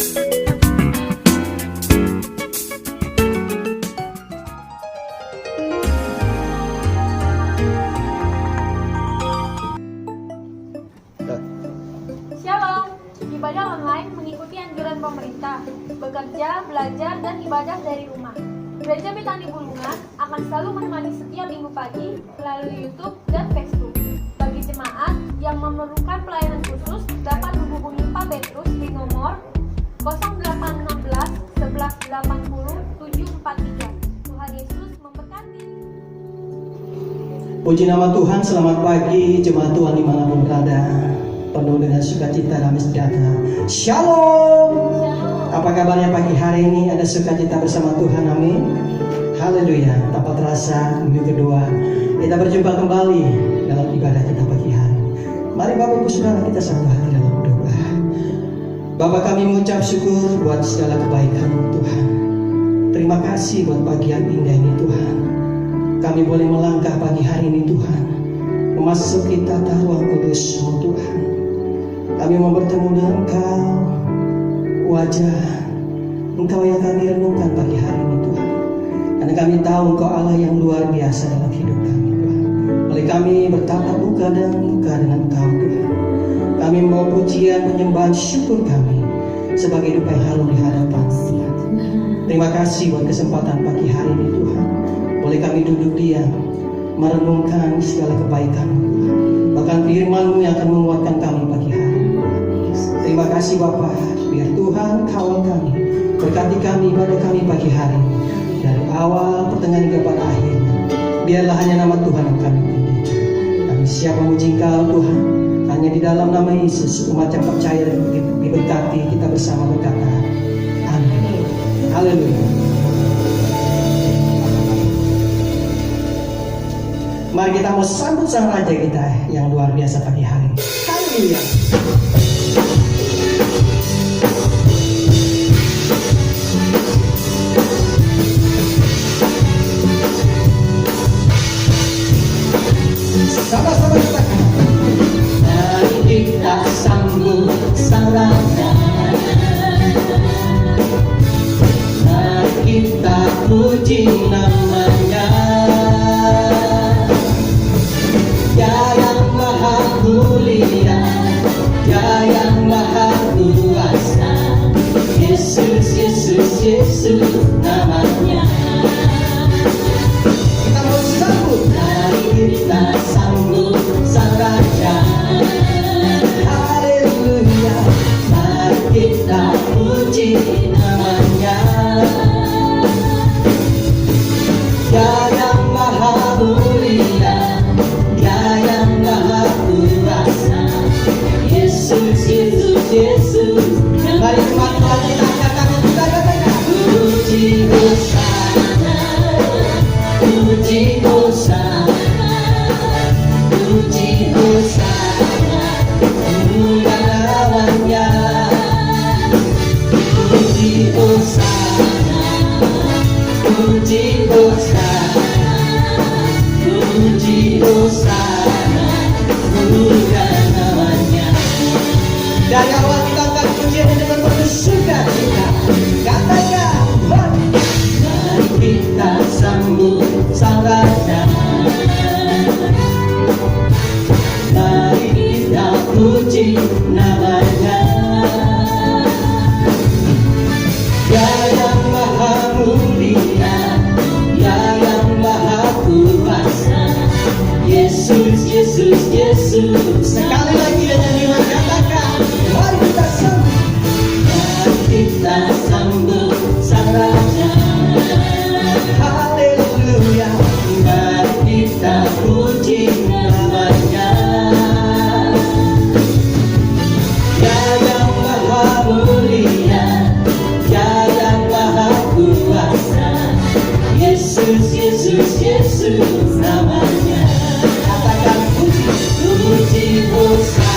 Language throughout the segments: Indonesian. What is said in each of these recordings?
Shalom, ibadah online mengikuti anjuran pemerintah, bekerja, belajar, dan ibadah dari rumah. Gereja Betani Bulungan akan selalu menemani setiap minggu pagi melalui YouTube dan Facebook. Bagi jemaat yang memerlukan pelayanan khusus dapat menghubungi Pak Petrus di nomor 0816 1180 743. Tuhan Yesus memberkati. Puji nama Tuhan, selamat pagi jemaat Tuhan dimanapun berada. Penuh dengan sukacita damai sejahtera. Shalom. Apa kabarnya pagi hari ini? Ada sukacita bersama Tuhan, amin. Haleluya. Tanpa terasa minggu kedua kita berjumpa kembali dalam ibadah kita pagi hari. Mari Bapak Ibu Saudara kita satu hati dalam doa. Bapa, kami mengucap syukur buat segala kebaikan Tuhan. Terima kasih buat pagi yang indah ini Tuhan. Kami boleh melangkah pagi hari ini Tuhan, memasuki tata ruang kudus-Mu Tuhan. Kami mau bertemu dengan Engkau, wajah Engkau yang kami renungkan pagi hari ini Tuhan. Karena kami tahu Engkau Allah yang luar biasa dalam hidup kami Tuhan. Oleh kami bertatap muka dan muka dengan Engkau Tuhan. Kami mau pujian, penyembahan, syukur kami sebagai dupa yang harum di hadapan Tuhan. Terima kasih buat kesempatan pagi hari ini Tuhan. Boleh kami duduk diam, merenungkan segala kebaikan Tuhan. Bahkan firman-Mu yang akan menguatkan kami pagi hari. Terima kasih Bapa, biar Tuhan kawal kami, berkati kami ibadah kami pagi hari, dari awal, pertengahan hingga pada akhirnya. Biarlah hanya nama Tuhan yang kami tinggikan. Kami siap memuji Engkau Tuhan. Hanya di dalam nama Yesus umat yang percaya dan diberkati, kita bersama berkata amin. Haleluya. Mari kita mau sambut sang Raja kita yang luar biasa pagi hari. Haleluya. Sama-sama kita. Mari kita sambut sang Raja. Mari kita puji nama-Nya. Dia yang maha mulia, Dia yang maha kuasa. Yesus, Yesus, Yesus namanya. Kita mau sambut. Mari kita sambut sang Raja. Haleluya. Mari kita puji namanya. Dia yang maha mulia, Dia yang maha kuasa. Yesus, Yesus, Yesus. Mari teman-teman kita angkat kita katakan puji Hosana, puji Hosana, puji Hosana, mulia namanya. Puji Hosana, puji Hosana, puji Hosana, mulia namanya. Dari awal kita akan pujian dengan penuh sukacita. Katakan, mari kita sambut sang Raja. Mari kita puji nama-Nya. Dia yang maha mulia, Dia yang maha kuasa. Yesus, Yesus, Yesus. Sekali lagi nyanyian katakan, mari kita sambut. Mari kita sambut sang Raja. Haleluya. Mari kita puji nama-Nya. Dia yang maha mulia, Dia yang maha kuasa. Yesus, Yesus, Yesus namanya. Katakan puji, puji Hosana.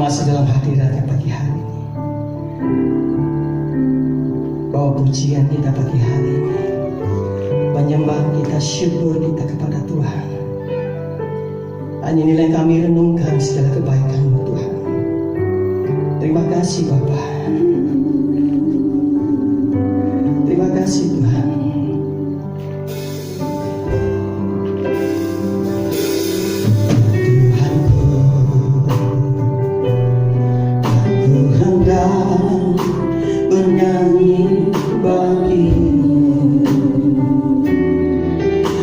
masuk dalam hadiratnya pagi hari ini. Bawa pujian kita pagi hari ini, menyembah kita, syukur kita kepada Tuhan. Hanya inilah yang kami renungkan segala kebaikan-Mu Tuhan. Terima kasih Bapa. Terima kasih Tuhan. Bernyanyi bagimu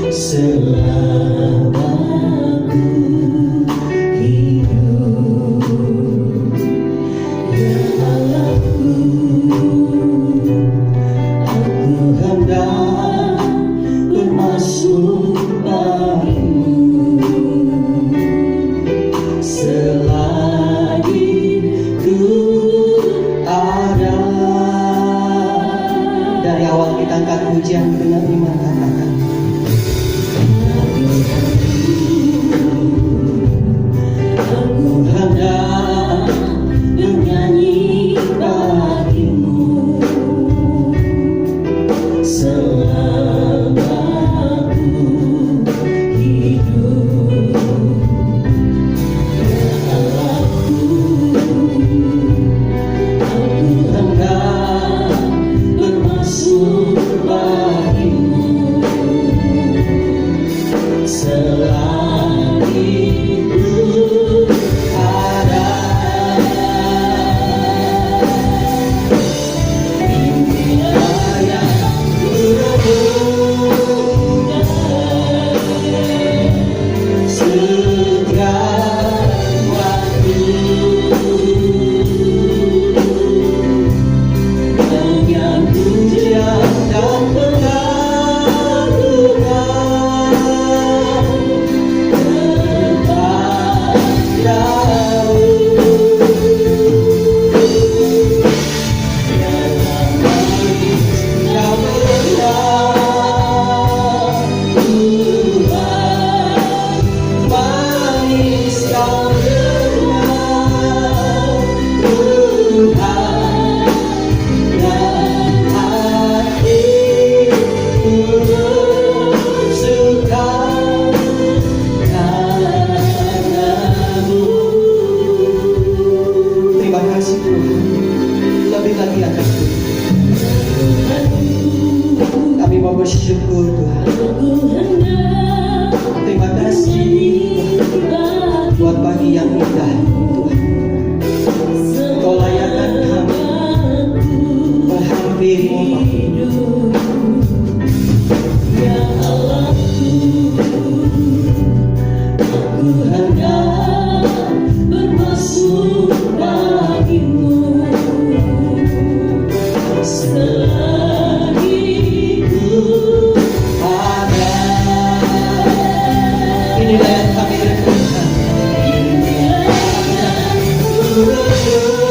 selama ku hidup, ya Allahku. Aku hendak bermasuk bagimu selagi ku ada. Dari awal kita angkat pujian dengan iman, katakan aku hendak bernyanyi bagimu selama ku hidup, ya Allahku. Aku hendak bermasuk bagimu selagi ku ada. Inilah yang ku renungkan setiap waktu, dengan pujian dan pengagungan kepadamu. Yang manis Kau benar, Tuhan, manis Kau benar, Tuhan. Dan hatiku bersuka karenamu. Terima kasih Tuhan. Lebih lagi akan kami mau bersyukur Tuhan. Terima kasih buat pagi yang indah Tuhan. Kau layakkan kami menghampirimu ya Allahku. Aku hendak bermasuk bagimu selagi ku ada. Inilah yang kami renungkan. Inilah yang ku renungkan.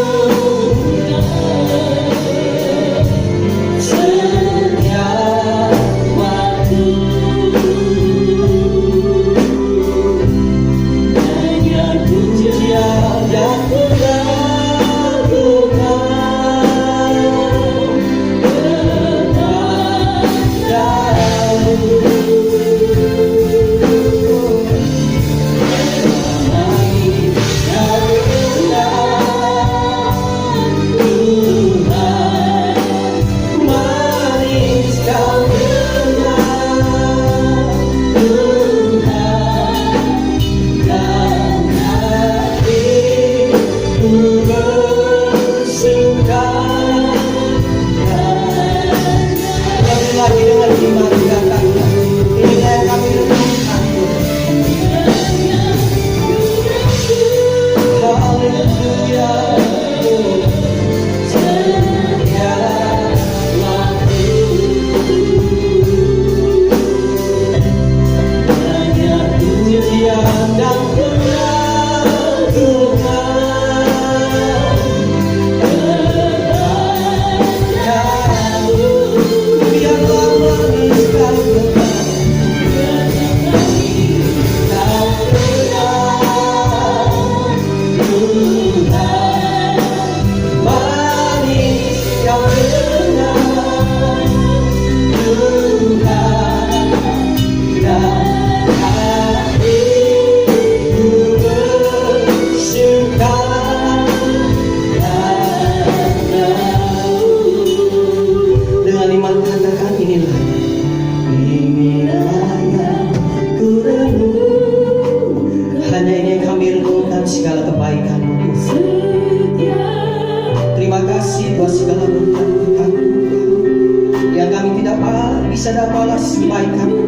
atas kebaikan-Mu.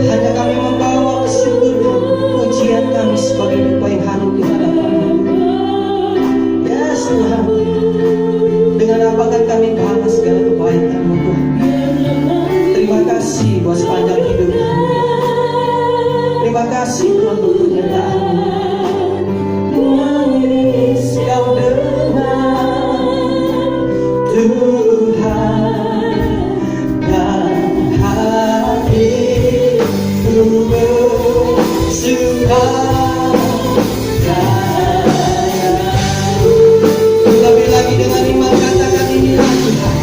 Hanya kami membawa kesyukuran, pujian kami sebagai dupa yang harum di hadapan-Mu. Yes Tuhan, dengan apa akan kami balas segala kebaikan-Mu Tuhan. Terima kasih buat sepanjang hidup kami. Terima kasih Tuhan untuk penyertaan-Mu. Mengiris Kau dengan Tuhan, dan hatiku bersuka cita. Lebih lagi dengan iman katakan inilah Tuhan.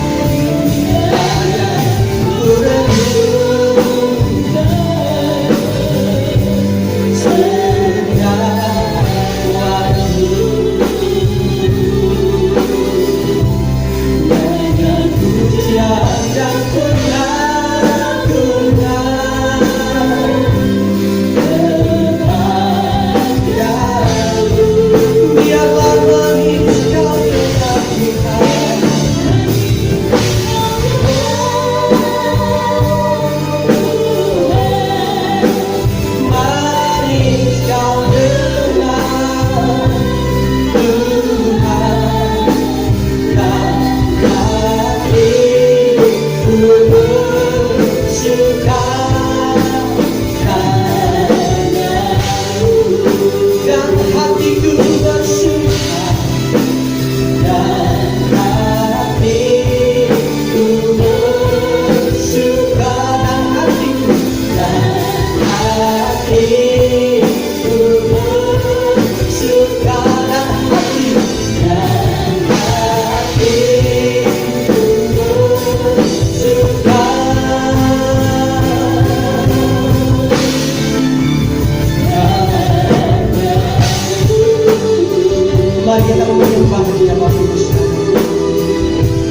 Mari kita menyembah Dia Bapak Ibu sekalian.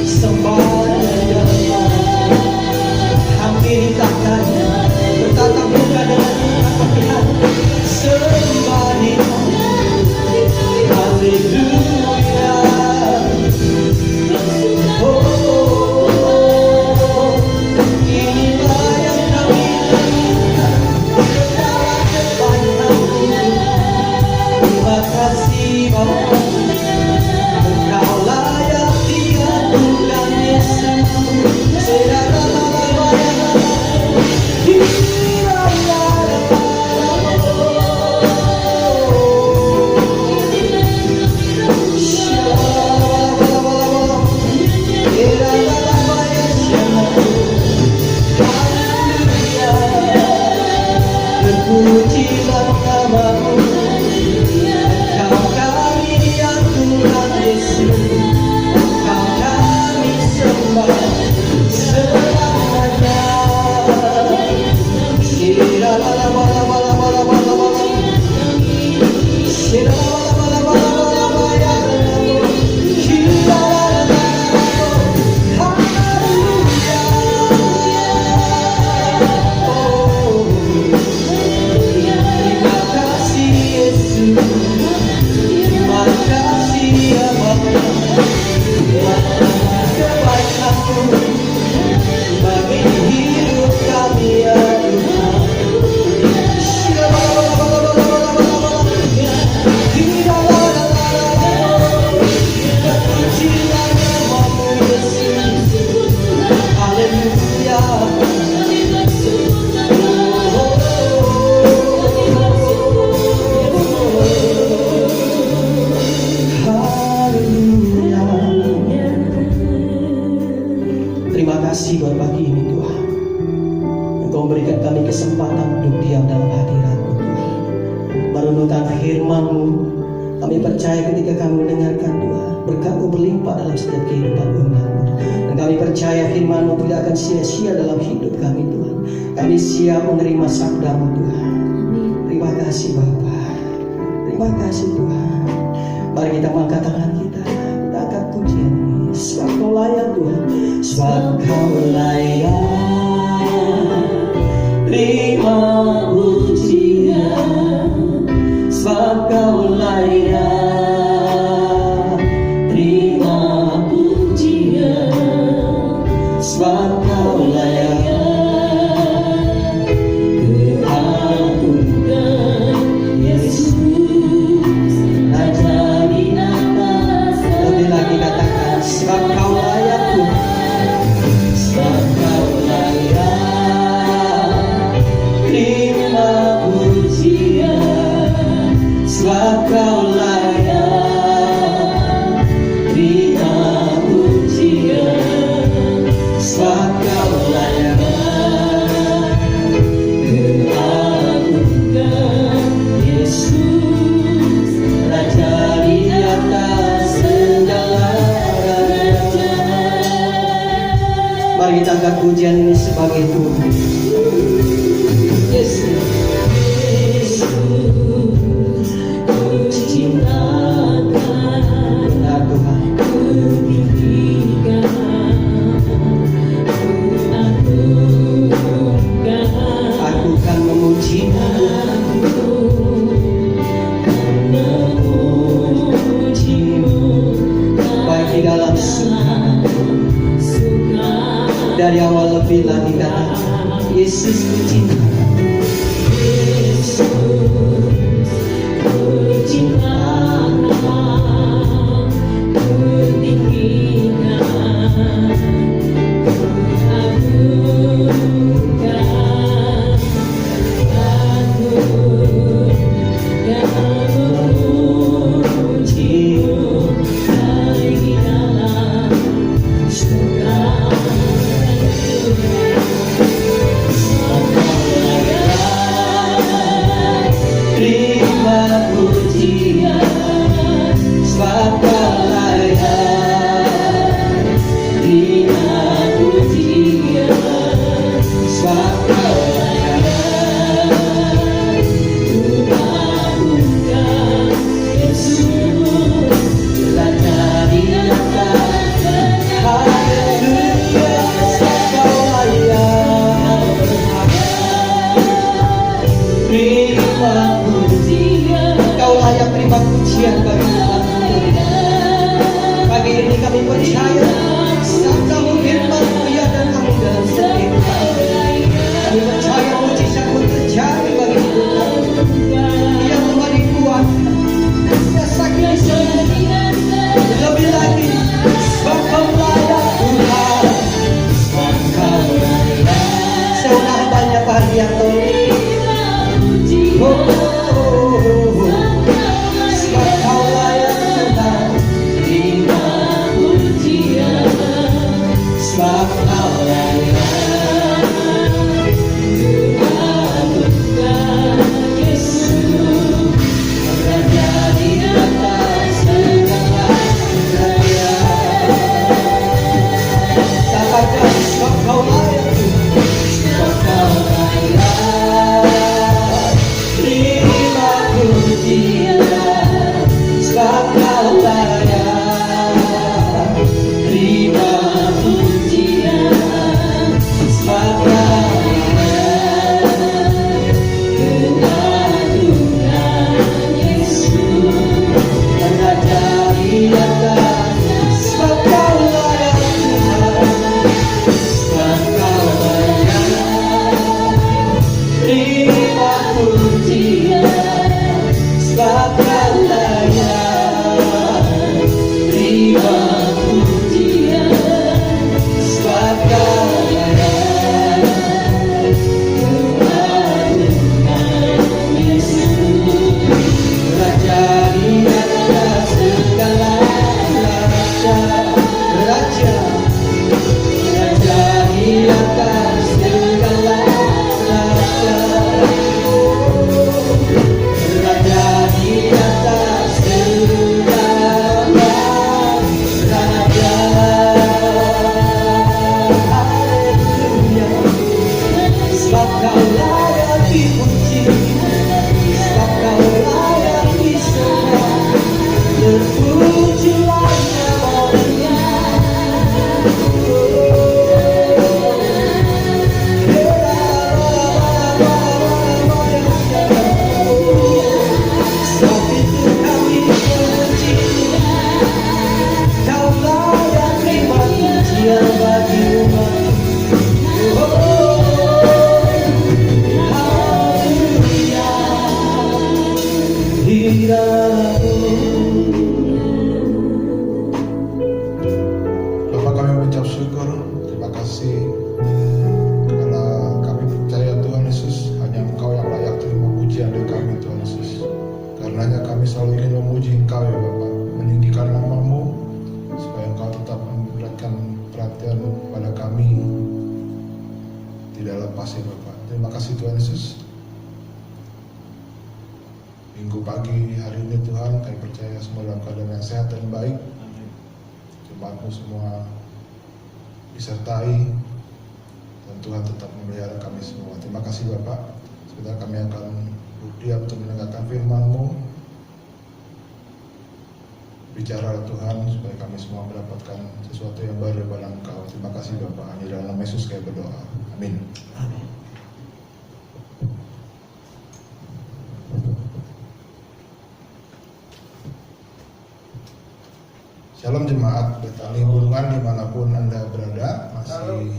Sembah Dia, hampiri tahtanya, bertatap muka dengan Tuhan pagi hari. Sembah Dia, haleluya. Oh, inilah yang kami lakukan dalam kebaikan-Mu. Terima kasih Bapa. Engkau layak diadukan Yesus. Terpujilah nama-Mu. Engkau kami diadukan Yesus. Engkau kami sembah selamanya. Terima kasih Yesus. Terima kasih ya Bapa. Kebaikan-Mu bagi hidup kami ya Tuhan. Terpujilah nama-Mu Yesus. Haleluya. Haleluya. Terima kasih buat pagi ini Tuhan. Engkau memberikan kami kesempatan untuk diam dalam hadirat-Mu Tuhan. Merenungkan firman-Mu. Kami percaya ketika kami mendengarkan Tuhan, berkat-Mu berlimpah dalam setiap kehidupan umat-Mu. Dan kami percaya firman-Mu tidak akan sia-sia dalam hidup kami Tuhan. Kami siap menerima sabda-Mu Tuhan. Terima kasih Bapa. Terima kasih Tuhan. Mari kita angkat tangan kita. Kita angkat pujian ini. Sebab Kau layak Tuhan. Sebab Kau layak. Terima pujian. Sebab Kau layak. Terima pujian. Sebab Kau layak. pujian ini sebagai Tuhan. Yesus. Benar Tuhan. Aku kan memuji-Mu, baik di dalam suka, dari awal lebih lagi kata Yesus ku cinta. Terima pujian sebab Kau layak. Terima pujian sebab Kau layak. Tuhan Yesus telah jadi nyata. Haleluya, sebab Kau layak. Terima Kau layak terima pujian bagi Tuhan. Pagi ini kami percaya saat Kamu firman-Mu ya dan Kamu dalam setiap kami. Kami percaya mujizat-Mu terjadi bagi Tuhan. Ia memberi kuat, ia sakit sembuh. Lebih lagi sebab Kau layak Tuhan. Sebab Kau layak. Seunah banyak bahagia Tuhan. Bapak, kami mengucap syukur, terima kasih karena kami percaya Tuhan Yesus hanya Engkau yang layak terima pujian dari kami Tuhan Yesus. Karenanya kami selalu ingin memuji Engkau ya Bapak, meninggikan nama-Mu supaya Engkau tetap memberikan perhatian pada kami tidak lepas ya Bapak. Terima kasih Tuhan Yesus. Minggu pagi hari ini Tuhan, kami percaya semua dalam keadaan yang sehat dan baik. Jemaat-Mu semua disertai dan Tuhan tetap memelihara kami semua. Terima kasih Bapak. Sebentar kami akan berdiam untuk mendengarkan firman-Mu. Bicara Tuhan supaya kami semua mendapatkan sesuatu yang baru daripada Engkau. Terima kasih Bapak. Hanya dalam nama Yesus kami berdoa. Amin. Amin. Shalom jemaat Betani Bulungan dimanapun Anda berada, masih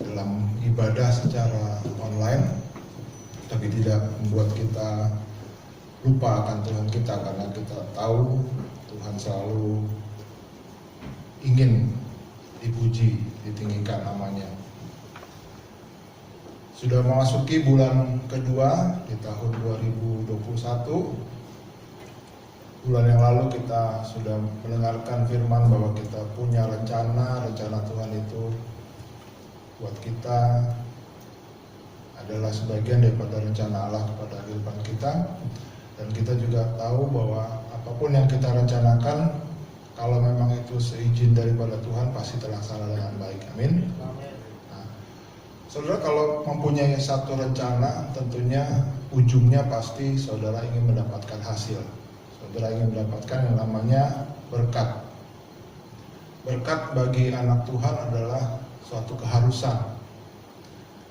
dalam ibadah secara online, tapi tidak membuat kita lupa akan Tuhan kita, karena kita tahu Tuhan selalu ingin dipuji, ditinggikan namanya. Sudah memasuki bulan kedua di tahun 2021. Bulan yang lalu kita sudah mendengarkan firman bahwa kita punya rencana Tuhan itu buat kita adalah sebagian daripada rencana Allah kepada kehidupan kita. Dan kita juga tahu bahwa apapun yang kita rencanakan, kalau memang itu seizin daripada Tuhan, pasti terlaksana dengan baik. Amin. Nah, saudara kalau mempunyai satu rencana, tentunya ujungnya pasti saudara ingin mendapatkan hasil. Saudara ingin mendapatkan yang namanya berkat. Berkat bagi anak Tuhan adalah suatu keharusan.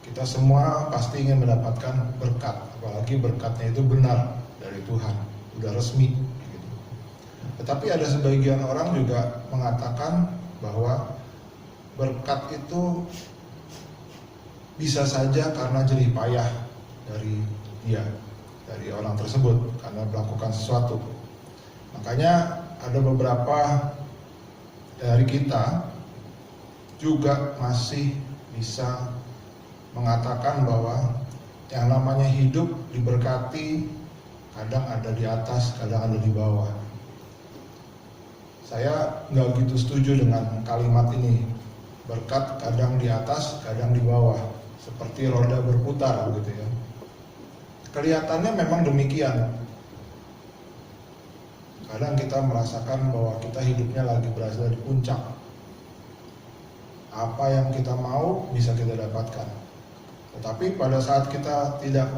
Kita semua pasti ingin mendapatkan berkat, apalagi berkatnya itu benar dari Tuhan, udah resmi gitu. Tetapi ada sebagian orang juga mengatakan bahwa berkat itu bisa saja karena jerih payah dari dia, dari orang tersebut, karena melakukan sesuatu. Makanya ada beberapa dari kita juga masih bisa mengatakan bahwa yang namanya hidup diberkati kadang ada di atas, kadang ada di bawah. Saya nggak gitu setuju dengan kalimat ini. Berkat kadang di atas, kadang di bawah, seperti roda berputar gitu ya. Kelihatannya memang demikian. Kadang kita merasakan bahwa kita hidupnya lagi berada di puncak. Apa yang kita mau bisa kita dapatkan. Tetapi pada saat kita tidak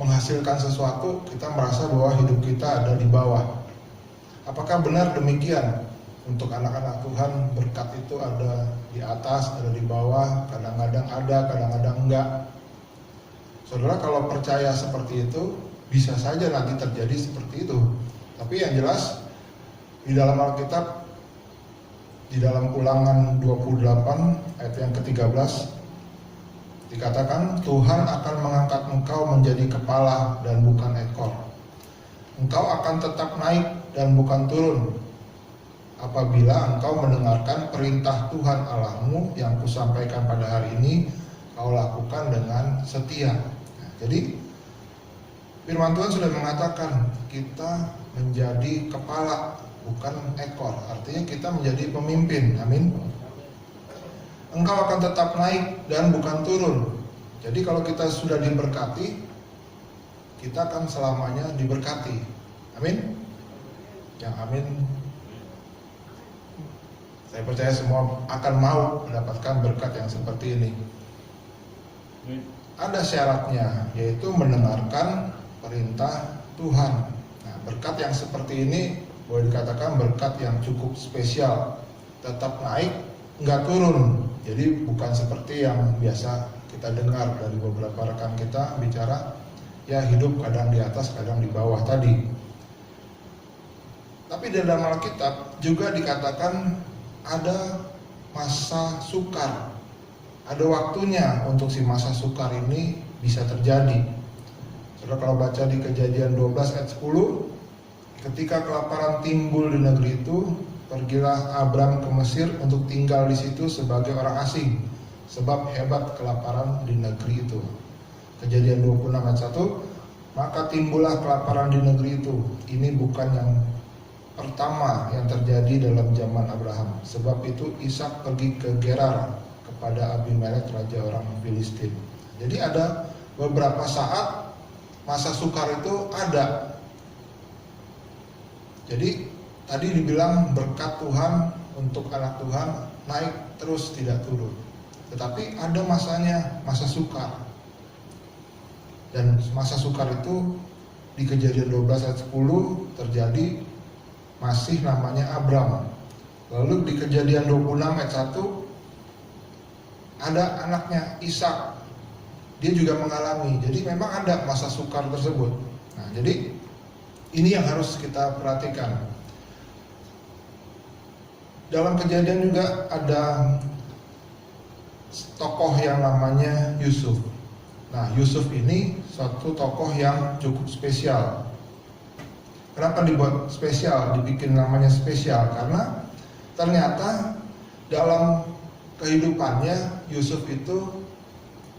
menghasilkan sesuatu, kita merasa bahwa hidup kita ada di bawah. Apakah benar demikian? Untuk anak-anak Tuhan, berkat itu ada di atas, ada di bawah, kadang-kadang ada, kadang-kadang enggak. Saudara kalau percaya seperti itu, bisa saja nanti terjadi seperti itu. Tapi yang jelas di dalam Alkitab, di dalam Ulangan 28 ayat yang ke-13 dikatakan, Tuhan akan mengangkat engkau menjadi kepala dan bukan ekor. Engkau akan tetap naik dan bukan turun, apabila engkau mendengarkan perintah Tuhan Allahmu yang kusampaikan pada hari ini, kau lakukan dengan setia. Nah, jadi firman Tuhan sudah mengatakan kita menjadi kepala, bukan ekor. Artinya kita menjadi pemimpin. Amin. Engkau akan tetap naik dan bukan turun. Jadi kalau kita sudah diberkati, kita akan selamanya diberkati. Amin. Yang amin. Saya percaya semua akan mau mendapatkan berkat yang seperti ini. Ada syaratnya, yaitu mendengarkan perintah Tuhan. Nah, berkat yang seperti ini boleh dikatakan berkat yang cukup spesial. Tetap naik, nggak turun. Jadi bukan seperti yang biasa kita dengar dari beberapa rekan kita bicara, ya hidup kadang di atas, kadang di bawah tadi. Tapi di dalam Alkitab juga dikatakan ada masa sukar. Ada waktunya untuk si masa sukar ini bisa terjadi. Saudara kalau baca di Kejadian 12 ayat 10, ketika kelaparan timbul di negeri itu, pergilah Abram ke Mesir untuk tinggal di situ sebagai orang asing, sebab hebat kelaparan di negeri itu. Kejadian 26 ayat 1, maka timbullah kelaparan di negeri itu. Ini bukan yang pertama yang terjadi dalam zaman Abraham. Sebab itu Ishak pergi ke Gerar kepada Abimelek raja orang Filistin. Jadi ada beberapa saat masa sukar itu ada. Jadi tadi dibilang berkat Tuhan untuk anak Tuhan naik terus tidak turun. Tetapi ada masanya, masa sukar. Dan masa sukar itu di Kejadian 12 ayat 10 terjadi masih namanya Abram. Lalu di Kejadian 26 ayat 1 ada anaknya Ishak. Dia juga mengalami. Jadi memang ada masa sukar tersebut. Nah, jadi ini yang harus kita perhatikan. Dalam Kejadian juga ada tokoh yang namanya Yusuf. Nah, Yusuf ini suatu tokoh yang cukup spesial. Kenapa dibuat spesial, dibikin namanya spesial? Karena ternyata dalam kehidupannya Yusuf itu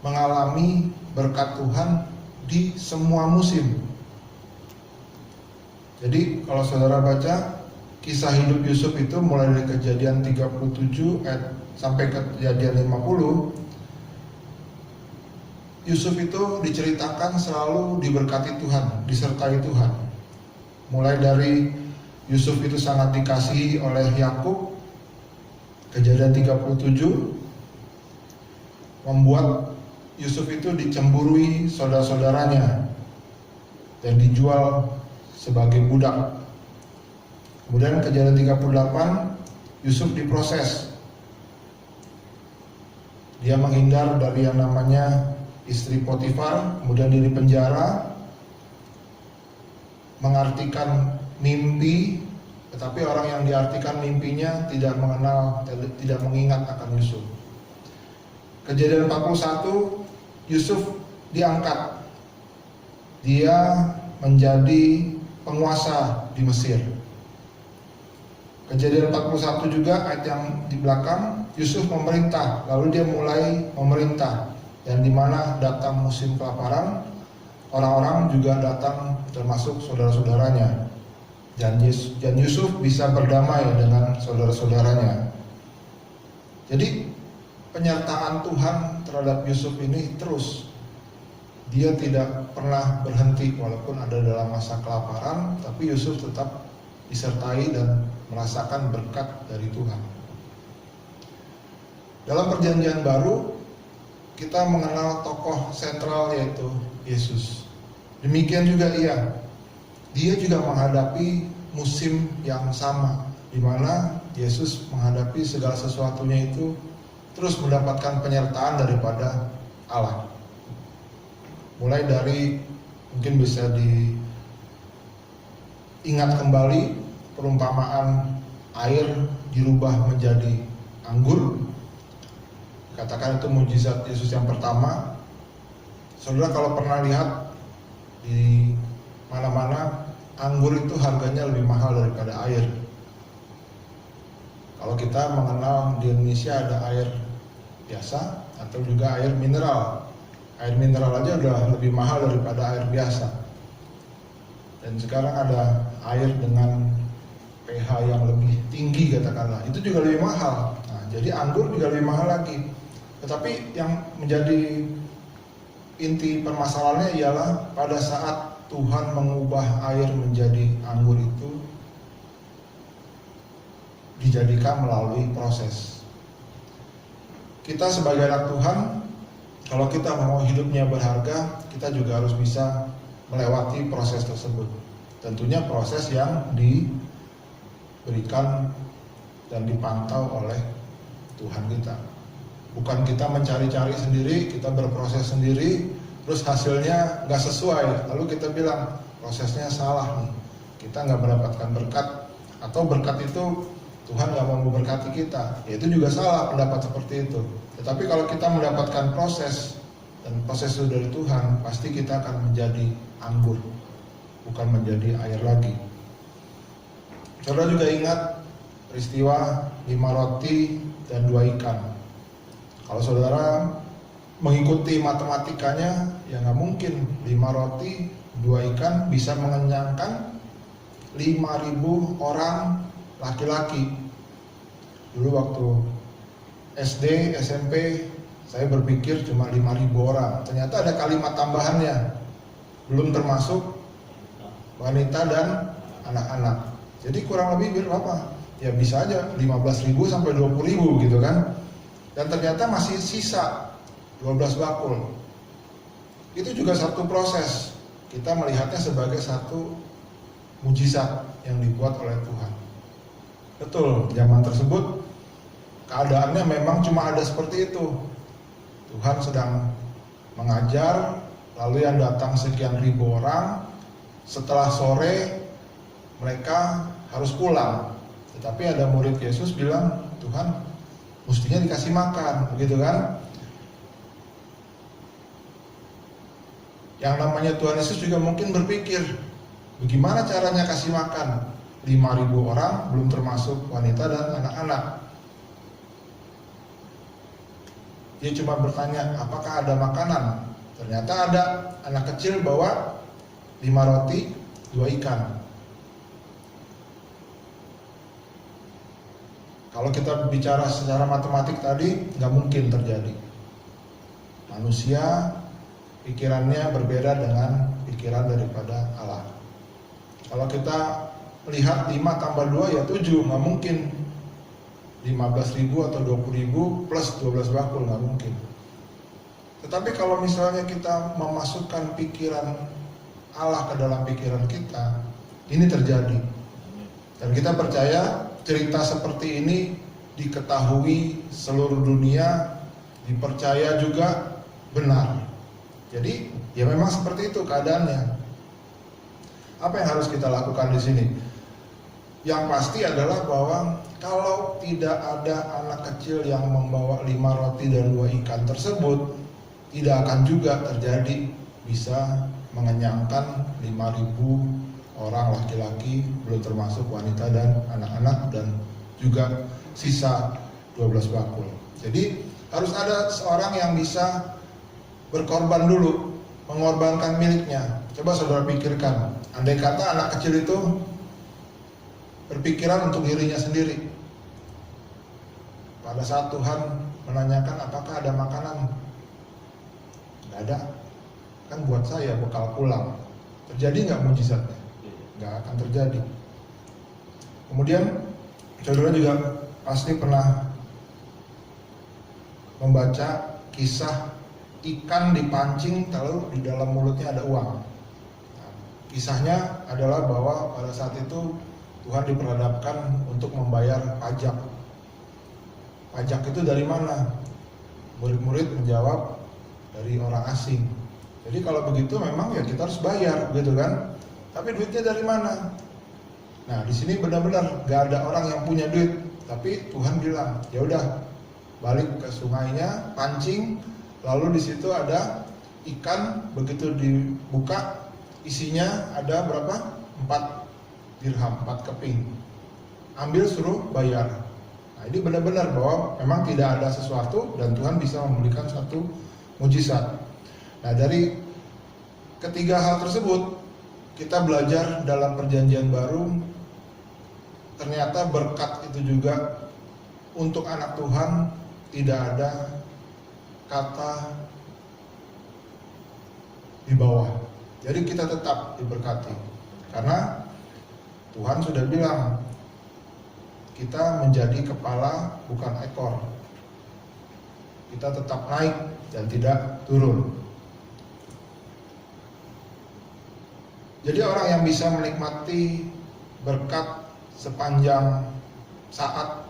mengalami berkat Tuhan di semua musim. Jadi kalau saudara baca kisah hidup Yusuf itu mulai dari Kejadian 37 sampai Kejadian 50, Yusuf itu diceritakan selalu diberkati Tuhan, disertai Tuhan. Mulai dari Yusuf itu sangat dikasihi oleh Yakub, Kejadian 37, membuat Yusuf itu dicemburui saudara-saudaranya dan dijual sebagai budak. Kemudian Kejadian 38, Yusuf diproses. Dia menghindar dari yang namanya istri Potifar, kemudian dia dipenjara, mengartikan mimpi, tetapi orang yang diartikan mimpinya tidak mengenal, tidak mengingat akan Yusuf. Kejadian 41, Yusuf diangkat. Dia menjadi penguasa di Mesir. Kejadian 41 juga ayat yang di belakang, Yusuf memerintah, lalu dia mulai memerintah. Dan di mana datang musim kelaparan, orang-orang juga datang termasuk saudara-saudaranya. Dan Yusuf bisa berdamai dengan saudara-saudaranya. Jadi penyertaan Tuhan terhadap Yusuf ini terus. Dia tidak pernah berhenti walaupun ada dalam masa kelaparan, tapi Yusuf tetap disertai dan merasakan berkat dari Tuhan. Dalam Perjanjian Baru kita mengenal tokoh sentral yaitu Yesus. Demikian juga dia juga menghadapi musim yang sama, di mana Yesus menghadapi segala sesuatunya itu terus mendapatkan penyertaan daripada Allah. Mulai dari mungkin bisa diingat kembali perumpamaan air dirubah menjadi anggur. Katakan itu mujizat Yesus yang pertama. Saudara kalau pernah lihat di mana-mana anggur itu harganya lebih mahal daripada air. Kalau kita mengenal di Indonesia ada air biasa atau juga air mineral. Air mineral aja udah lebih mahal daripada air biasa. Dan sekarang ada air dengan pH yang lebih tinggi katakanlah, itu juga lebih mahal. Nah, jadi anggur juga lebih mahal lagi. Tetapi yang menjadi inti permasalahannya ialah pada saat Tuhan mengubah air menjadi anggur itu dijadikan melalui proses. Kita sebagai anak Tuhan, kalau kita mau hidupnya berharga, kita juga harus bisa melewati proses tersebut. Tentunya proses yang diberikan dan dipantau oleh Tuhan kita. Bukan kita mencari-cari sendiri, kita berproses sendiri, terus hasilnya nggak sesuai, lalu kita bilang prosesnya salah nih, kita nggak mendapatkan berkat, atau berkat itu Tuhan nggak mau memberkati kita, ya itu juga salah pendapat seperti itu. Tetapi kalau kita mendapatkan proses, dan proses itu dari Tuhan, pasti kita akan menjadi anggur, bukan menjadi air lagi. Saudara juga ingat peristiwa 5 roti dan 2 ikan. Kalau saudara mengikuti matematikanya, ya nggak mungkin 5 roti, 2 ikan bisa mengenyangkan 5.000 orang laki-laki. Dulu waktu SD, SMP, saya berpikir cuma 5.000 orang. Ternyata ada kalimat tambahannya, belum termasuk wanita dan anak-anak. Jadi kurang lebih berapa? Ya bisa aja 15.000 sampai 20.000 gitu kan. dan ternyata masih sisa 12 bakul. Itu juga satu proses. Kita melihatnya sebagai satu mujizat yang dibuat oleh Tuhan. Betul, zaman tersebut keadaannya memang cuma ada seperti itu. Tuhan sedang mengajar, lalu yang datang sekian ribu orang. Setelah sore mereka harus pulang. Tetapi ada murid Yesus bilang, Tuhan mestinya dikasih makan, begitu kan? Yang namanya Tuhan Yesus juga mungkin berpikir, bagaimana caranya kasih makan 5.000 orang, belum termasuk wanita dan anak-anak. Dia cuma bertanya, apakah ada makanan? Ternyata ada. Anak kecil bawa 5 roti, 2 ikan. Kalau kita bicara secara matematik tadi, nggak mungkin terjadi. Manusia pikirannya berbeda dengan pikiran daripada Allah. Kalau kita lihat 5 tambah 2 ya 7, nggak mungkin 15.000 atau 20.000 plus 12 bakul, nggak mungkin. Tetapi kalau misalnya kita memasukkan pikiran Allah ke dalam pikiran kita, ini terjadi. Dan kita percaya cerita seperti ini diketahui seluruh dunia, dipercaya juga benar. Jadi ya memang seperti itu keadaannya. Apa yang harus kita lakukan di sini? Yang pasti adalah bahwa kalau tidak ada anak kecil yang membawa 5 roti dan 2 ikan tersebut, tidak akan juga terjadi bisa mengenyangkan 5.000 orang laki-laki, belum termasuk wanita dan anak-anak, dan juga sisa 12 bakul. Jadi harus ada seorang yang bisa berkorban dulu, mengorbankan miliknya. Coba saudara pikirkan, andai kata anak kecil itu berpikiran untuk dirinya sendiri. Pada saat Tuhan menanyakan apakah ada makanan, nggak ada, kan buat saya bekal pulang. Terjadi nggak mujizatnya? Nggak akan terjadi. Kemudian saudara juga pasti pernah membaca kisah ikan dipancing lalu di dalam mulutnya ada uang. Nah, kisahnya adalah bahwa pada saat itu Tuhan diperhadapkan untuk membayar pajak. Pajak itu dari mana? Murid-murid menjawab, dari orang asing. Jadi kalau begitu memang ya kita harus bayar, gitu kan? Tapi duitnya dari mana? Nah, di sini benar-benar gak ada orang yang punya duit, tapi Tuhan bilang, ya udah, balik ke sungainya, pancing, lalu di situ ada ikan, begitu dibuka, isinya ada berapa? 4 dirham, 4 keping. Ambil, suruh bayar. Nah, ini benar-benar bahwa memang tidak ada sesuatu dan Tuhan bisa memberikan satu mujizat. Nah, dari ketiga hal tersebut kita belajar dalam perjanjian baru, ternyata berkat itu juga untuk anak Tuhan tidak ada kata di bawah. Jadi kita tetap diberkati karena Tuhan sudah bilang kita menjadi kepala bukan ekor. Kita tetap naik dan tidak turun. Jadi orang yang bisa menikmati berkat sepanjang saat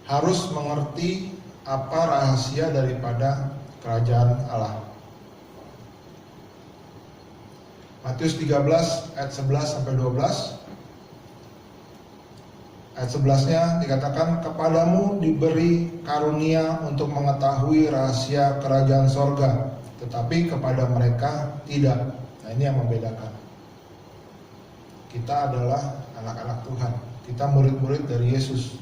harus mengerti apa rahasia daripada kerajaan Allah. Matius 13 ayat 11 sampai 12. Ayat 11-nya dikatakan, kepadamu diberi karunia untuk mengetahui rahasia kerajaan sorga, tetapi kepada mereka tidak. Nah, ini yang membedakan. Kita adalah anak-anak Tuhan, kita murid-murid dari Yesus.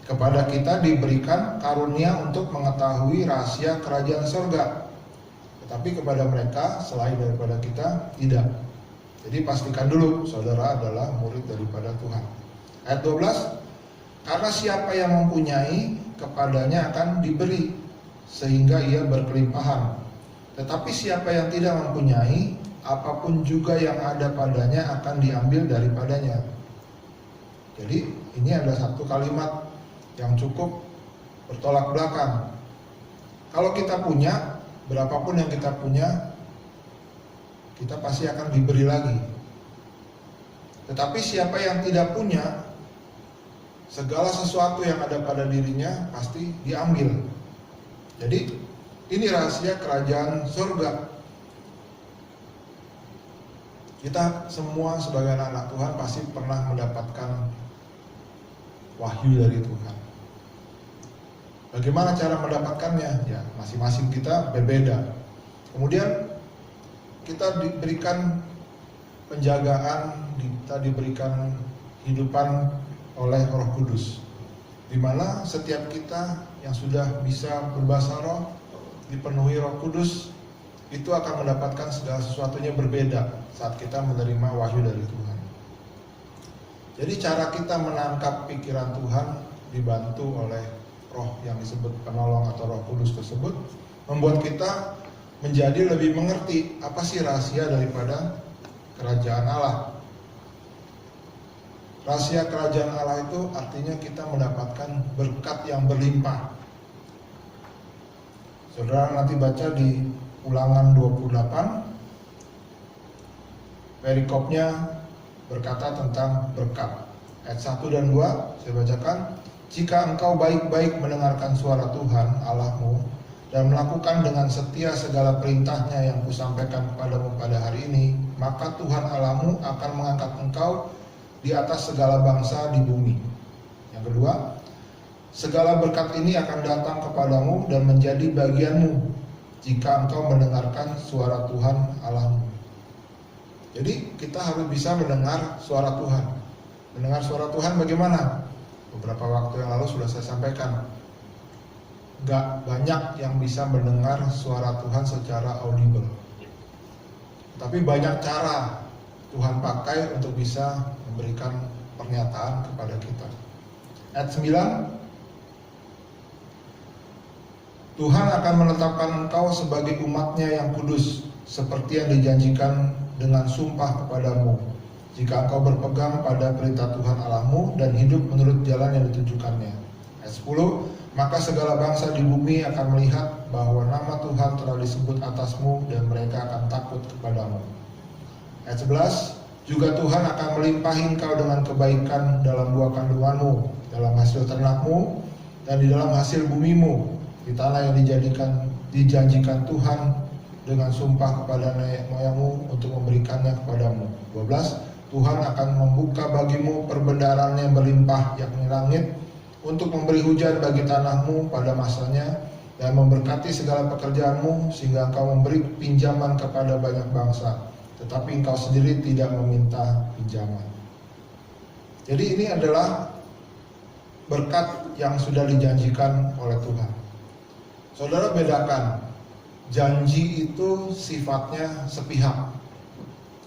Kepada kita diberikan karunia untuk mengetahui rahasia kerajaan sorga, tetapi kepada mereka selain daripada kita tidak. Jadi pastikan dulu saudara adalah murid daripada Tuhan. Ayat 12, karena siapa yang mempunyai kepadanya akan diberi sehingga ia berkelimpahan, tetapi siapa yang tidak mempunyai, apapun juga yang ada padanya akan diambil daripadanya. Jadi ini ada satu kalimat yang cukup bertolak belakang. Kalau kita punya, berapapun yang kita punya, kita pasti akan diberi lagi. Tetapi siapa yang tidak punya, segala sesuatu yang ada pada dirinya pasti diambil. Jadi ini rahasia kerajaan surga. Kita semua sebagai anak Tuhan pasti pernah mendapatkan wahyu dari Tuhan. Bagaimana cara mendapatkannya? Ya, masing-masing kita berbeda. Kemudian kita diberikan penjagaan, kita diberikan kehidupan oleh Roh Kudus, di mana setiap kita yang sudah bisa berbahasa roh, dipenuhi Roh Kudus, itu akan mendapatkan segala sesuatunya berbeda saat kita menerima wahyu dari Tuhan. Jadi cara kita menangkap pikiran Tuhan dibantu oleh roh yang disebut penolong atau Roh Kudus tersebut, membuat kita menjadi lebih mengerti apa sih rahasia daripada kerajaan Allah. Rahasia kerajaan Allah itu artinya kita mendapatkan berkat yang berlimpah. Saudara nanti baca di Ulangan 28, perikopnya berkata tentang berkat. Ayat 1 dan 2 saya bacakan. Jika engkau baik-baik mendengarkan suara Tuhan Allahmu dan melakukan dengan setia segala perintahnya yang kusampaikan kepadamu pada hari ini, maka Tuhan Allahmu akan mengangkat engkau di atas segala bangsa di bumi. Yang kedua, segala berkat ini akan datang kepadamu dan menjadi bagianmu jika engkau mendengarkan suara Tuhan Allahmu. Jadi kita harus bisa mendengar suara Tuhan. Mendengar suara Tuhan bagaimana? Beberapa waktu yang lalu sudah saya sampaikan, gak banyak yang bisa mendengar suara Tuhan secara audible. Tapi banyak cara Tuhan pakai untuk bisa memberikan pernyataan kepada kita. Ayat 9, Tuhan akan menetapkan engkau sebagai umatnya yang kudus, seperti yang dijanjikan dengan sumpah kepadamu, jika engkau berpegang pada perintah Tuhan Allahmu dan hidup menurut jalan yang ditujukannya. Ayat 10, maka segala bangsa di bumi akan melihat bahwa nama Tuhan telah disebut atasmu dan mereka akan takut kepadamu. Ayat 11, juga Tuhan akan melimpahi engkau dengan kebaikan dalam buah kandunganmu, dalam hasil ternakmu, dan di dalam hasil bumimu, di tanah yang dijanjikan Tuhan dengan sumpah kepada nenek moyangmu untuk memberikannya kepadamu. 12, Tuhan akan membuka bagimu perbendaharaan yang berlimpah, yakni langit, untuk memberi hujan bagi tanahmu pada masanya, dan memberkati segala pekerjaanmu, sehingga engkau memberi pinjaman kepada banyak bangsa, tetapi engkau sendiri tidak meminta pinjaman. Jadi ini adalah berkat yang sudah dijanjikan oleh Tuhan. Saudara bedakan, janji itu sifatnya sepihak.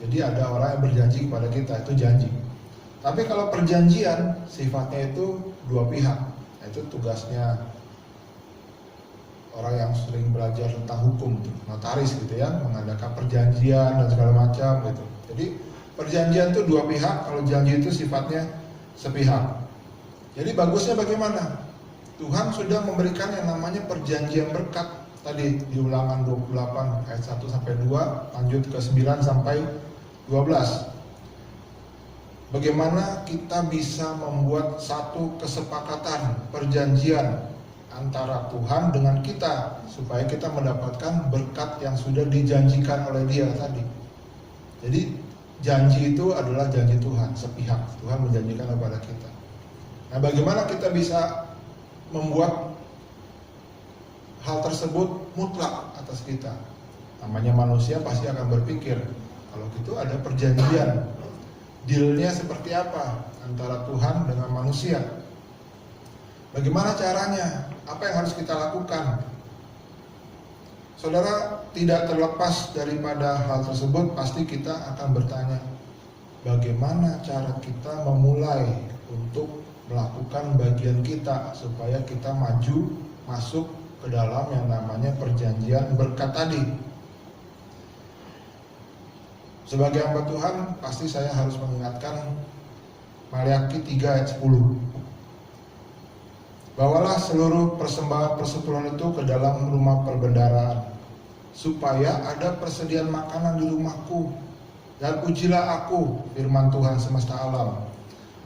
Jadi ada orang yang berjanji kepada kita, itu janji. Tapi kalau perjanjian sifatnya itu dua pihak. Itu tugasnya orang yang sering belajar tentang hukum, notaris gitu ya, mengadakan perjanjian dan segala macam gitu. Jadi perjanjian itu dua pihak, kalau janji itu sifatnya sepihak. Jadi bagusnya bagaimana? Tuhan sudah memberikan yang namanya perjanjian berkat. Tadi di Ulangan 28 ayat 1 sampai 2, lanjut ke 9 sampai 12. Bagaimana kita bisa membuat satu kesepakatan, perjanjian antara Tuhan dengan kita, supaya kita mendapatkan berkat yang sudah dijanjikan oleh Dia tadi. Jadi janji itu adalah janji Tuhan, sepihak. Tuhan menjanjikan kepada kita. Nah, bagaimana kita bisa membuat hal tersebut mutlak atas kita? Namanya manusia pasti akan berpikir, kalau gitu ada perjanjian, dealnya seperti apa antara Tuhan dengan manusia? Bagaimana caranya? Apa yang harus kita lakukan? Saudara, tidak terlepas daripada hal tersebut, pasti kita akan bertanya, bagaimana cara kita memulai untuk melakukan bagian kita supaya kita maju masuk ke dalam yang namanya perjanjian berkat tadi. Sebagai hamba Tuhan, pasti saya harus mengingatkan Maliaki 3 ayat 10. Bawalah seluruh persembahan persepuluhan itu ke dalam rumah perbendaharaan, supaya ada persediaan makanan di rumahku. Dan ujilah aku, firman Tuhan semesta alam,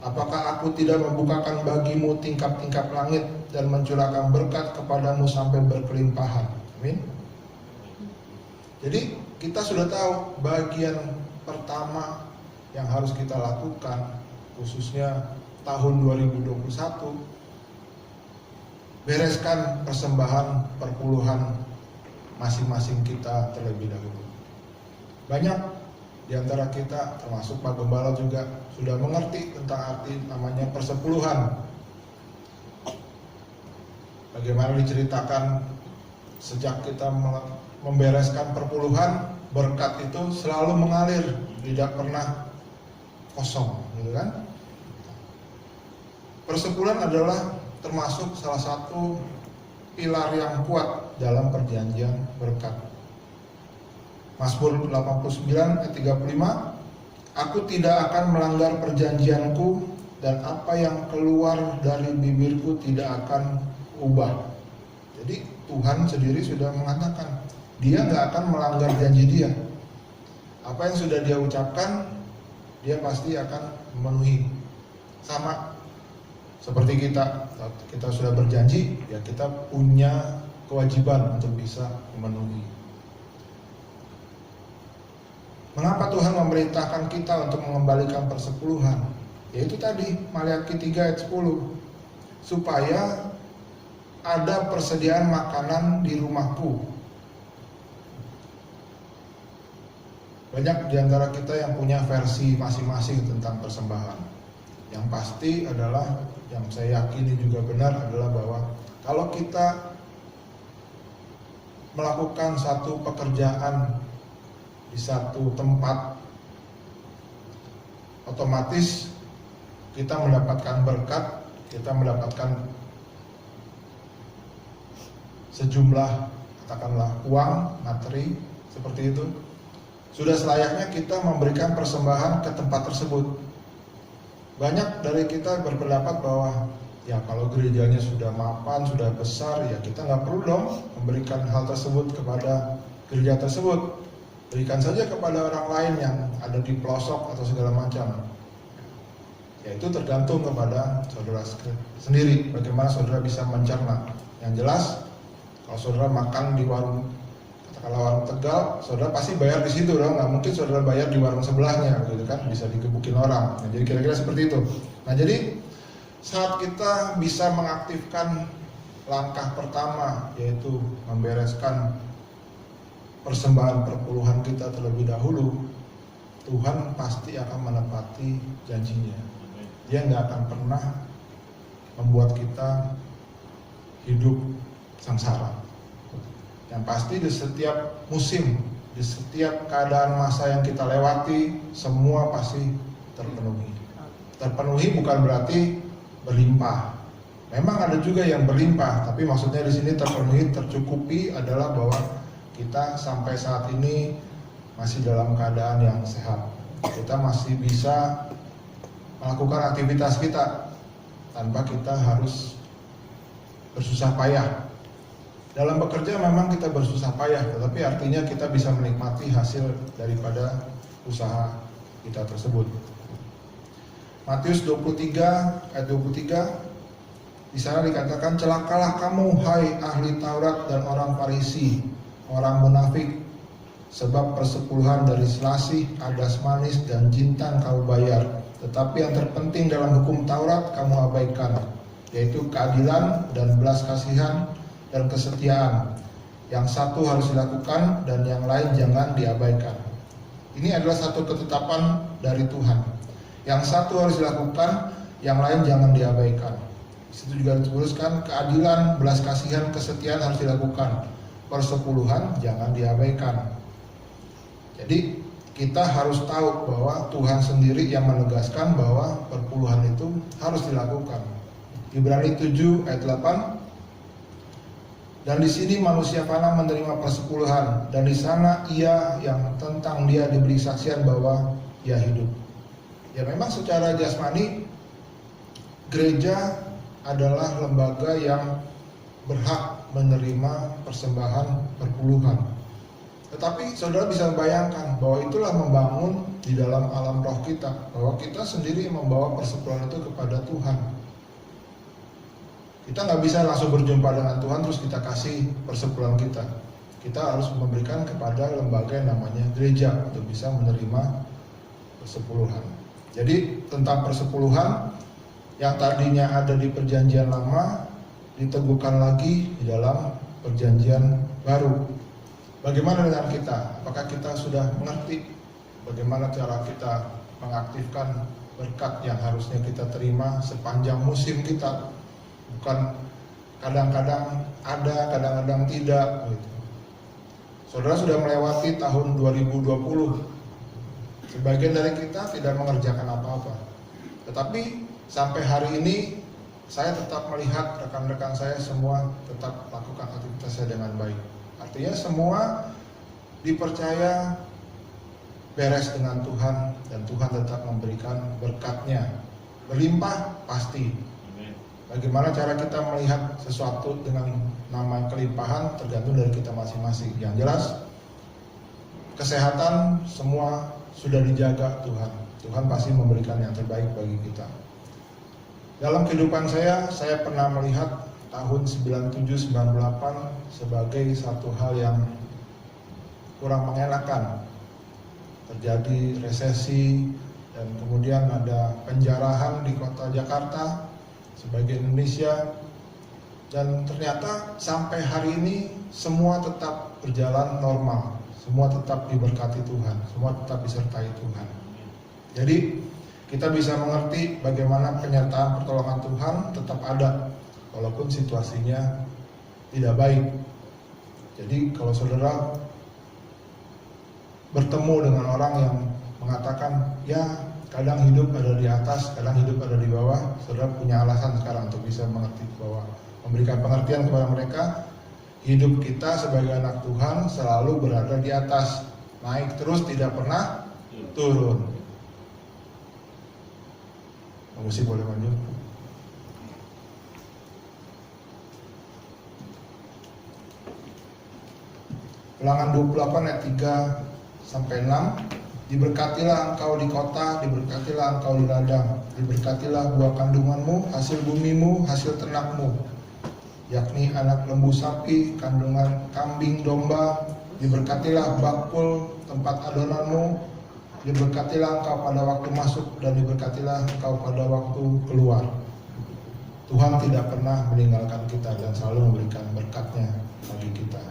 apakah aku tidak membukakan bagimu tingkap-tingkap langit dan mencurahkan berkat kepadamu sampai berkelimpahan. Amin. Jadi kita sudah tahu bagian pertama yang harus kita lakukan, khususnya tahun 2021, bereskan persembahan perpuluhan masing-masing kita terlebih dahulu. Banyak di antara kita, termasuk Pak Gembala juga, sudah mengerti tentang arti namanya persepuluhan. Bagaimana diceritakan sejak kita membereskan perpuluhan, berkat itu selalu mengalir, tidak pernah kosong, gitu kan? Persepuluhan adalah termasuk salah satu pilar yang kuat dalam perjanjian berkat. Mazmur 89 ayat 35, aku tidak akan melanggar perjanjianku dan apa yang keluar dari bibirku tidak akan ubah. Jadi Tuhan sendiri sudah mengatakan dia nggak akan melanggar janji dia. Apa yang sudah dia ucapkan, dia pasti akan memenuhi. Sama seperti kita sudah berjanji, ya kita punya kewajiban untuk bisa memenuhi. Mengapa Tuhan memerintahkan kita untuk mengembalikan persepuluhan? Yaitu tadi Maliaki 3 ayat 10, supaya ada persediaan makanan di rumahku. Banyak di antara kita yang punya versi masing-masing tentang persembahan. Yang pasti adalah, yang saya yakini juga benar adalah bahwa kalau kita melakukan satu pekerjaan di satu tempat, otomatis kita mendapatkan berkat, kita mendapatkan sejumlah, katakanlah uang, materi, seperti itu. Sudah selayaknya kita memberikan persembahan ke tempat tersebut. Banyak dari kita berpendapat bahwa ya kalau gerejanya sudah mapan, sudah besar, ya kita nggak perlu dong memberikan hal tersebut kepada gereja tersebut. Berikan saja kepada orang lain yang ada di pelosok atau segala macam. Ya itu tergantung kepada saudara sendiri, bagaimana saudara bisa mencerna. Yang jelas, kalau saudara makan di warung, katakanlah warung Tegal, saudara pasti bayar di situ dong. Nggak mungkin saudara bayar di warung sebelahnya, gitu kan? Bisa dikebukin orang. Nah, jadi kira-kira seperti itu. Nah, jadi saat kita bisa mengaktifkan langkah pertama, yaitu membereskan persembahan perpuluhan kita terlebih dahulu, Tuhan pasti akan menepati janjinya. Dia nggak akan pernah membuat kita hidup sengsara. Yang pasti di setiap musim, di setiap keadaan masa yang kita lewati, semua pasti terpenuhi. Terpenuhi bukan berarti berlimpah. Memang ada juga yang berlimpah, tapi maksudnya di sini terpenuhi, tercukupi adalah bahwa kita sampai saat ini masih dalam keadaan yang sehat. Kita masih bisa melakukan aktivitas kita tanpa kita harus bersusah payah. Dalam bekerja memang kita bersusah payah, tetapi artinya kita bisa menikmati hasil daripada usaha kita tersebut. Matius 23 ayat 23, di sana dikatakan, celakalah kamu hai ahli Taurat dan orang Farisi, orang munafik, sebab persepuluhan dari selasih, adas manis, dan jintan kamu bayar, tetapi yang terpenting dalam hukum Taurat kamu abaikan, yaitu keadilan dan belas kasihan dan kesetiaan. Yang satu harus dilakukan dan yang lain jangan diabaikan. Ini adalah satu ketetapan dari Tuhan. Yang satu harus dilakukan, yang lain jangan diabaikan. Di situ juga dituliskan keadilan, belas kasihan, kesetiaan harus dilakukan. Persepuluhan jangan diabaikan. Jadi kita harus tahu bahwa Tuhan sendiri yang menegaskan bahwa perpuluhan itu harus dilakukan. Ibrani 7 ayat 8, dan di sini manusia fana menerima persepuluhan, dan di sana ia yang tentang dia diberi saksian bahwa ia hidup. Ya memang secara jasmani gereja adalah lembaga yang berhak menerima persembahan perpuluhan. Tetapi saudara bisa membayangkan bahwa itulah membangun di dalam alam roh kita, bahwa kita sendiri membawa persepuluhan itu kepada Tuhan. Kita nggak bisa langsung berjumpa dengan Tuhan terus kita kasih persepuluhan kita. Kita harus memberikan kepada lembaga yang namanya gereja untuk bisa menerima persepuluhan. Jadi tentang persepuluhan yang tadinya ada di perjanjian lama diteguhkan lagi di dalam perjanjian baru. Bagaimana dengan kita? Apakah kita sudah mengerti bagaimana cara kita mengaktifkan berkat yang harusnya kita terima sepanjang musim kita? Bukan kadang-kadang ada, kadang-kadang tidak gitu. Saudara sudah melewati tahun 2020. Sebagian dari kita tidak mengerjakan apa-apa. Tetapi sampai hari ini saya tetap melihat rekan-rekan saya semua tetap lakukan aktivitasnya dengan baik. Artinya semua dipercaya beres dengan Tuhan dan Tuhan tetap memberikan berkatnya. Berlimpah pasti. Bagaimana cara kita melihat sesuatu dengan nama kelimpahan tergantung dari kita masing-masing. Yang jelas kesehatan semua sudah dijaga Tuhan. Tuhan pasti memberikan yang terbaik bagi kita. Dalam kehidupan saya pernah melihat tahun 97-98 sebagai satu hal yang kurang mengenakan. Terjadi resesi dan kemudian ada penjarahan di kota Jakarta sebagian Indonesia, dan ternyata sampai hari ini semua tetap berjalan normal, semua tetap diberkati Tuhan, semua tetap disertai Tuhan. Jadi kita bisa mengerti bagaimana penyertaan pertolongan Tuhan tetap ada walaupun situasinya tidak baik. Jadi kalau saudara bertemu dengan orang yang mengatakan ya kadang hidup ada di atas, kadang hidup ada di bawah, saudara punya alasan sekarang untuk bisa mengerti bahwa memberikan pengertian kepada mereka, hidup kita sebagai anak Tuhan selalu berada di atas, naik terus tidak pernah turun. Musik boleh maju. Ulangan 28 ayat 3-6. Diberkatilah engkau di kota, diberkatilah engkau di ladang, diberkatilah buah kandunganmu, hasil bumimu, hasil ternakmu, yakni anak lembu sapi, kandungan kambing domba, diberkatilah bakul tempat adonanmu, diberkatilah engkau pada waktu masuk dan diberkatilah engkau pada waktu keluar. Tuhan tidak pernah meninggalkan kita dan selalu memberikan berkatnya bagi kita.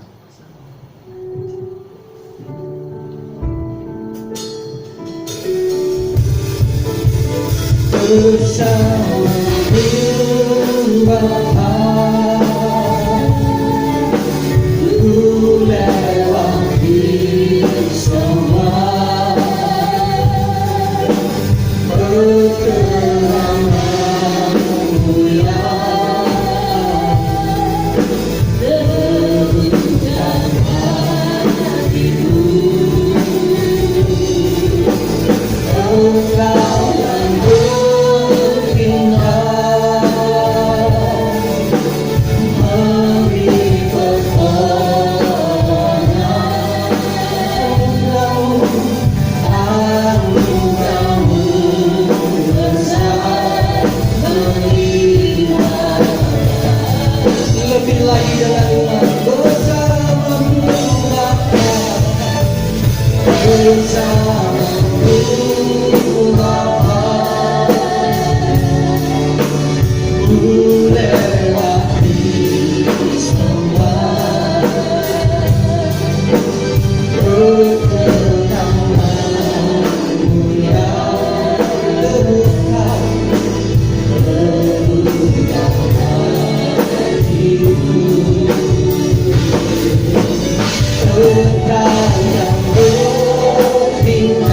Bersama Bapa ku lewati semua perkenalanmu ya debutkan hatiku. Engkau yang Engkau yang berfirman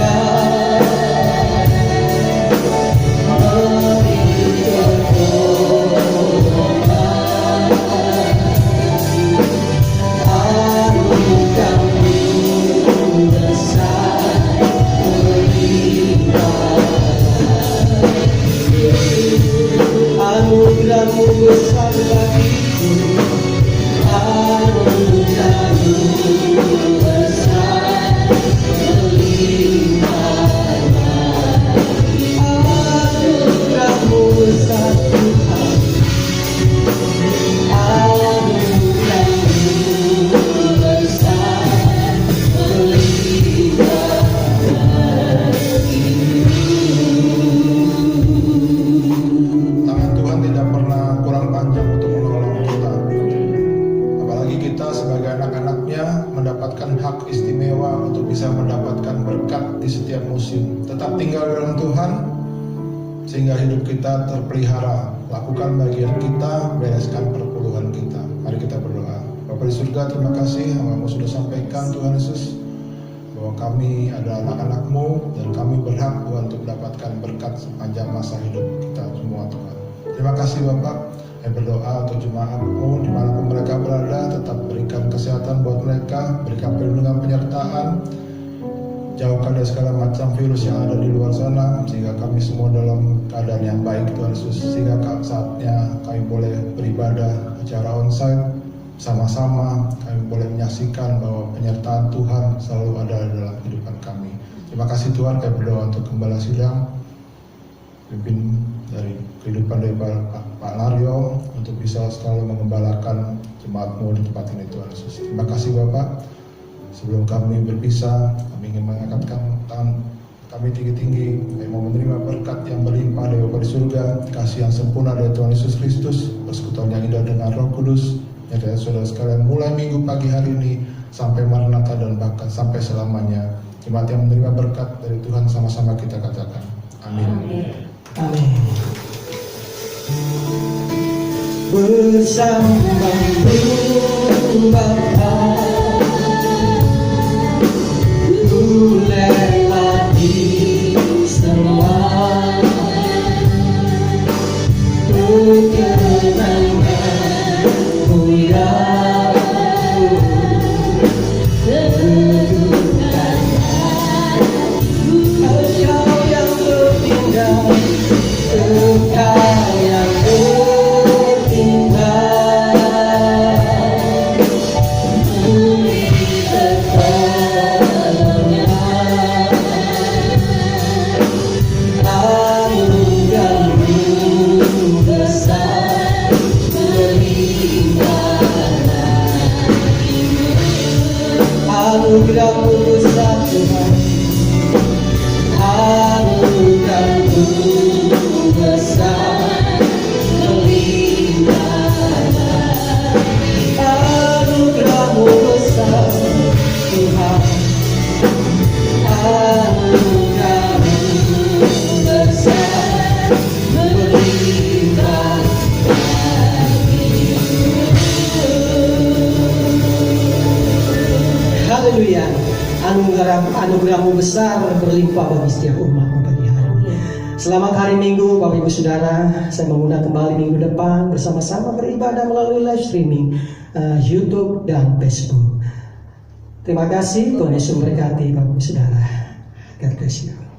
istimewa untuk bisa mendapatkan berkat di setiap musim. Tetap tinggal dalam Tuhan sehingga hidup kita terpelihara. Lakukan bagian kita, bereskan perpuluhan kita. Mari kita berdoa. Bapa di surga, terima kasih hamba-Mu sudah sampaikan Tuhan Yesus bahwa kami adalah anak-anak-Mu dan kami berhak Tuhan untuk mendapatkan berkat sepanjang masa hidup kita semua Tuhan. Terima kasih Bapak. Saya berdoa untuk jemaat-Mu dimanapun mereka berada, tetap berikan kesehatan buat mereka, berikan perlindungan penyertaan, jauhkan dari segala macam virus yang ada di luar sana, sehingga kami semua dalam keadaan yang baik Tuhan Yesus, sehingga saatnya kami boleh beribadah secara onsite sama-sama, kami boleh menyaksikan bahwa penyertaan Tuhan selalu ada dalam kehidupan kami. Terima kasih Tuhan, kami berdoa untuk gembala sidang, pimpin dari kehidupan dari Pak Laryo untuk bisa selalu mengembalakan jemaat-Mu di tempat ini Tuhan Yesus. Terima kasih Bapak. Sebelum kami berpisah, kami ingin mengangkatkan tangan kami tinggi-tinggi, kami mau menerima berkat yang berlimpah dari Bapa di surga, kasih yang sempurna dari Tuhan Yesus Kristus, persekutuan yang indah dengan Roh Kudus, ya saudara sekalian, mulai minggu pagi hari ini sampai Maranatha dan bahkan sampai selamanya. Jemaat yang menerima berkat dari Tuhan sama-sama kita katakan amin. Amin. Bersama-Mu Bapa, ku lewati semua kenanganmu yang Engkau yang berpindah, Engkau yang berpindah. Anugerah-Mu besar Tuhan, anugerah-Mu besar melimpah. Anugerah-Mu besar Tuhan, anugerah-Mu besar melimpah. Haleluya. Anugerah-Mu besar berlimpah bagi setiap umat-Mu pagi hari ini. Selamat hari Minggu Bapak Ibu Saudara. Saya mengundang kembali minggu depan bersama-sama beribadah melalui live streaming YouTube dan Facebook. Terima kasih, Tuhan Yesus memberkati Bapak Ibu Saudara. God bless you.